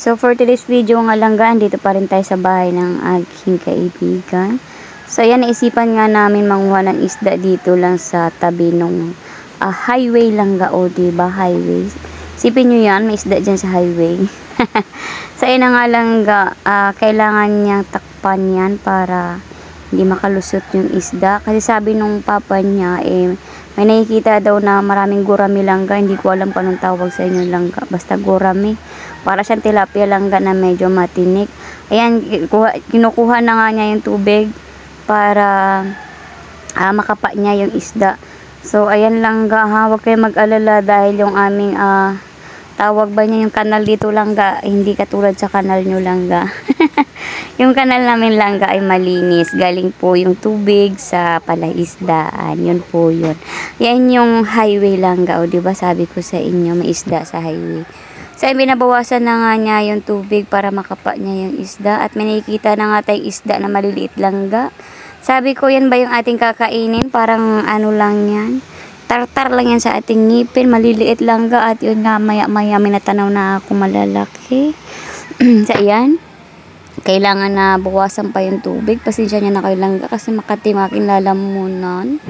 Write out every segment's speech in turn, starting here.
So for today's video nga lang dito pa rin tayo sa bahay ng aking kaibigan. So ayan, naisipan nga namin manguha ng isda dito lang sa tabi nung highway lang o diba, highway. Sipin nyo yan, may isda dyan sa highway. So ayan na nga lang kailangan niyang takpan yan para hindi makalusot yung isda. Kasi sabi nung papa niya, may nakikita daw na maraming gurami langga. Hindi ko alam pa anong tawag sa inyo langga. Basta gurami. Para siyang tilapia langga na medyo matinik. Ayan, kinukuha na nga niya yung tubig para makapa niya yung isda. So, ayan langga ha. Huwag kayo mag-alala dahil yung aming tawag ba niya yung kanal dito langga. Hindi katulad sa kanal nyo langga. Yung kanal namin langga ay malinis. Galing po yung tubig sa palaisdaan. Yun po yun. Yan yung highway langga. O diba sabi ko sa inyo, may isda sa highway. So, binabawasan na nga niya yung tubig para makapa niya yung isda. At may nakikita na nga tayong isda na maliliit langga. Sabi ko, yan ba yung ating kakainin? Parang ano lang yan. Tartar lang yan sa ating ngipin. Maliliit langga. At yun nga, maya-maya minatanaw na ako malalaki. So, ayan. Kailangan na bawasan pa yung tubig. Pasensya niya na kayo langga kasi makatimakin lalamunan.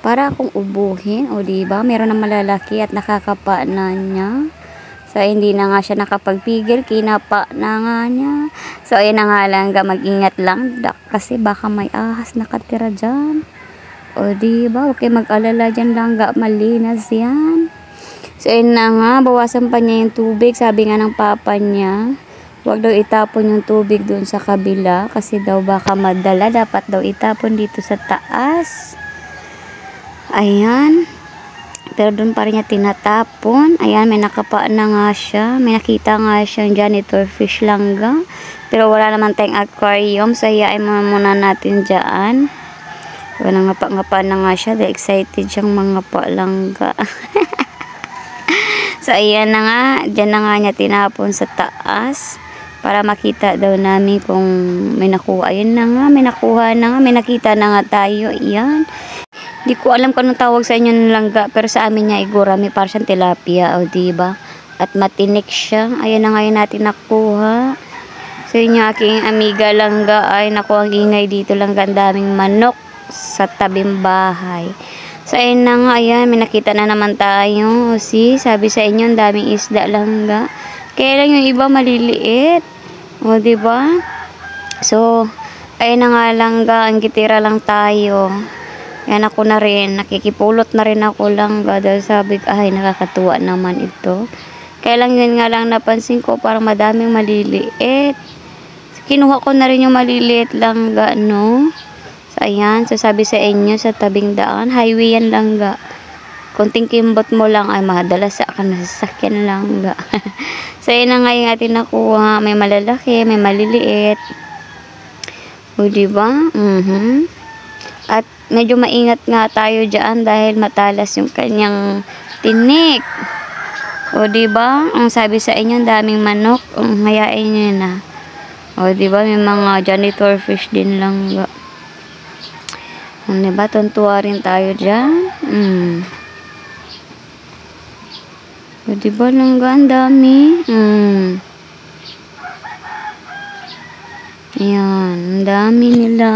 Para akong ubuhin. O diba? Meron na malalaki at nakakapa na niya. So, hindi na nga siya nakapagpigil. Kinapa na nga niya. So, ayan na nga langga. Mag-ingat lang. Kasi baka may ahas nakatira dyan. O diba? Huwag kayo mag-alala dyan langga. Malinas yan. So, ayan na nga. Bawasan pa niya yung tubig. Sabi nga ng papa niya, huwag daw itapon yung tubig doon sa kabila kasi daw baka madala. Dapat daw itapon dito sa taas. Ayan. Pero doon pa rin niya tinatapon. Ayan, may nakapa na nga siya. May nakita nga siyang janitor fish langga. Pero wala naman tayong aquarium. So, hayain muna natin dyan. Wala ngapa-ngapa na nga siya. Dahil excited siyang mga langga. So, ayan na nga. Dyan na nga niya tinapon sa taas. Para makita daw namin kung may nakuha. Ayan na nga, may nakuha na nga. May nakita na nga tayo. Ayan. Hindi ko alam kung anong tawag sa inyo ng langga. Pero sa amin niya igurami. Para siyang tilapia. O diba? At matinik siya. Ayan na nga yun natin nakuha. So yun yung aking amiga langga. Ay naku, ang ingay dito langga. Ang daming manok sa tabing bahay. So ayun na nga. Ayan, may nakita na naman tayo. O see, sabi sa inyo ang daming isda langga. Kaya lang yung iba maliliit. O, diba? So, ayun na nga langga. Ang gitira lang tayo. Yan ako na rin. Nakikipulot na rin ako langga. Dahil sabi ko, ay, nakakatuwa naman ito. Kaya lang yun nga lang napansin ko. Parang madaming maliliit. So, kinuha ko na rin yung maliliit langga, no? So, ayan. So, sabi sa inyo, sa tabing daan. Highway yan langga. Kunting kimbot mo lang ay madalas ka na sasakyan langga. So, yun na nga yung atin nakuha. May malalaki, may maliliit. O, diba? At medyo maingat nga tayo dyan dahil matalas yung kanyang tinik. O, diba? Ang sabi sa inyo, ang daming manok. Hayain nyo na. O, diba? May mga janitor fish din langga. O, diba? Tuntua rin tayo dyan. O, diba langga, ang dami? Ayan, ang dami nila.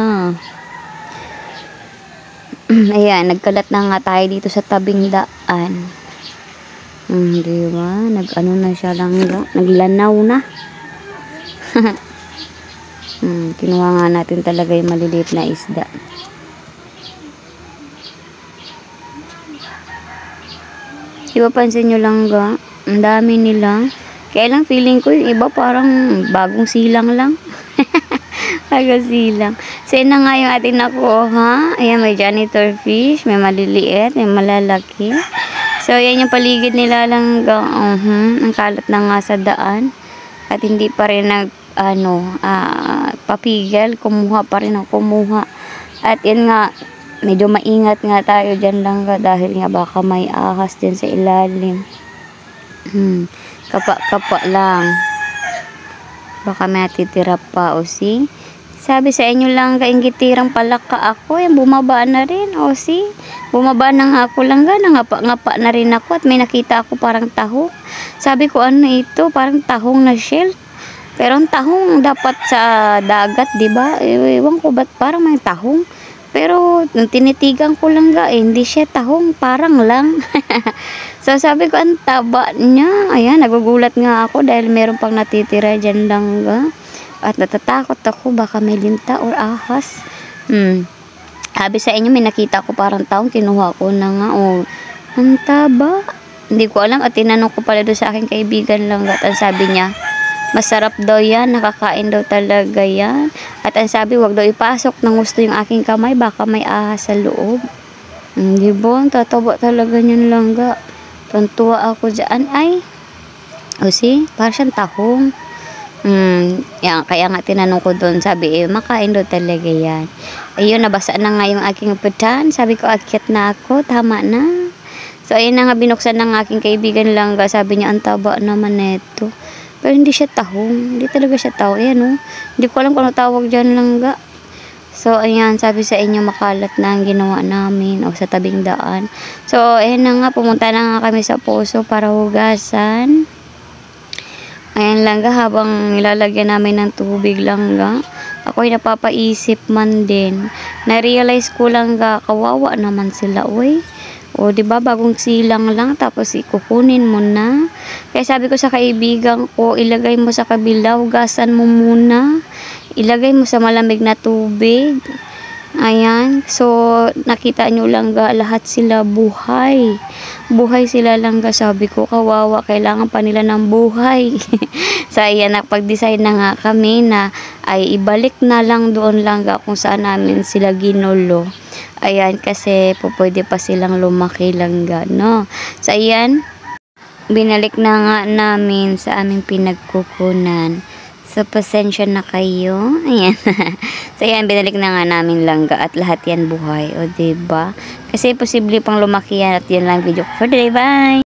Ayan, nagkalat na nga tayo dito sa tabing daan. Diba? Nag-ano na siya langga. Naglanaw na. Kinuha nga natin talaga yung maliliit na isda. Diba pansin nyo langga? Ang dami nila. Kaya lang feeling ko yung iba parang bagong silang lang. Bagong silang. So yun na nga yung ating nakuha. Ayan, may janitor fish. May maliliit. May malalaki. So yan yung paligid nila langga. Ang kalat na nga sa daan. At hindi pa rin papigil. Kumuha pa rin ang kumuha. At yan nga, medyo maingat nga tayo dyan langga dahil nga baka may ahas dyan sa ilalim. Kapa-kapa lang. Baka may natitira pa. O see? Sabi sa inyo langga, inggitirang palaka ako. Yan, bumaba na rin. O see? Bumaba na nga ako langga. Nangapa-ngapa na rin ako. At may nakita ako parang tahong. Sabi ko, ano ito? Parang tahong na shell. Pero ang tahong dapat sa dagat, 'di ba? Ewan ko ba't parang may tahong. Pero nung tinitigan ko lang hindi siya tahong, parang lang. So sabi ko, ang taba niya. Ayan, nagugulat nga ako dahil meron pang natitira dyan lang At natatakot ako, baka may linta or ahas. Sabi sa inyo, may nakita ko parang tahong, kinuha ko na nga. Oh, ang taba. Hindi ko alam at tinanong ko pala doon sa aking kaibigan lang at ang sabi niya, masarap daw yan, nakakain daw talaga yan. At ang sabi, wag daw ipasok ng gusto yung aking kamay, baka may ahas sa loob. Di ba? Tataba talaga niyan langga. Tuntua ako dyan. Ay, o see, parang siyang tahong. Yan, kaya nga tinanong ko doon, sabi, makain daw talaga yan. Ayun, nabasa na nga yung aking putan. Sabi ko, akyat na ako, tama na. So, ayun na nga, binuksan ng aking kaibigan langga. Sabi niya, ang taba naman neto. Pero hindi siya tahong. Hindi talaga siya tahong. Ayan, oh. Hindi ko alam kung ano tawag dyan langga. So, ayan, sabi sa inyo, makalat na ang ginawa namin o sa tabing daan. So, ayan na nga, pumunta na nga kami sa puso para hugasan. Ayan langga, habang nilalagyan namin ng tubig langga, ako'y napapaisip man din. Na-realize ko langga, kawawa naman sila, uy. O, di ba bagong silang lang tapos ikukunin mo na. Kaya sabi ko sa kaibigan ko, ilagay mo sa kabila, hugasan mo muna. Ilagay mo sa malamig na tubig. Ayan. So, nakita nyo langga, lahat sila buhay. Buhay sila langga. Sabi ko, kawawa, kailangan pa nila ng buhay. So, ayan, napag-decide na nga kami na ay ibalik na lang doon langga kung saan namin sila ginulo. Ayan, kasi pwede pa silang lumaki langga, no? So, ayan, binalik na nga namin sa aming pinagkukunan. So, pasensya na kayo. Ayan. So, ayan, binalik na nga namin langga at lahat yan buhay. O, diba? Kasi posible pang lumaki yan at yun lang video ko for today. Bye!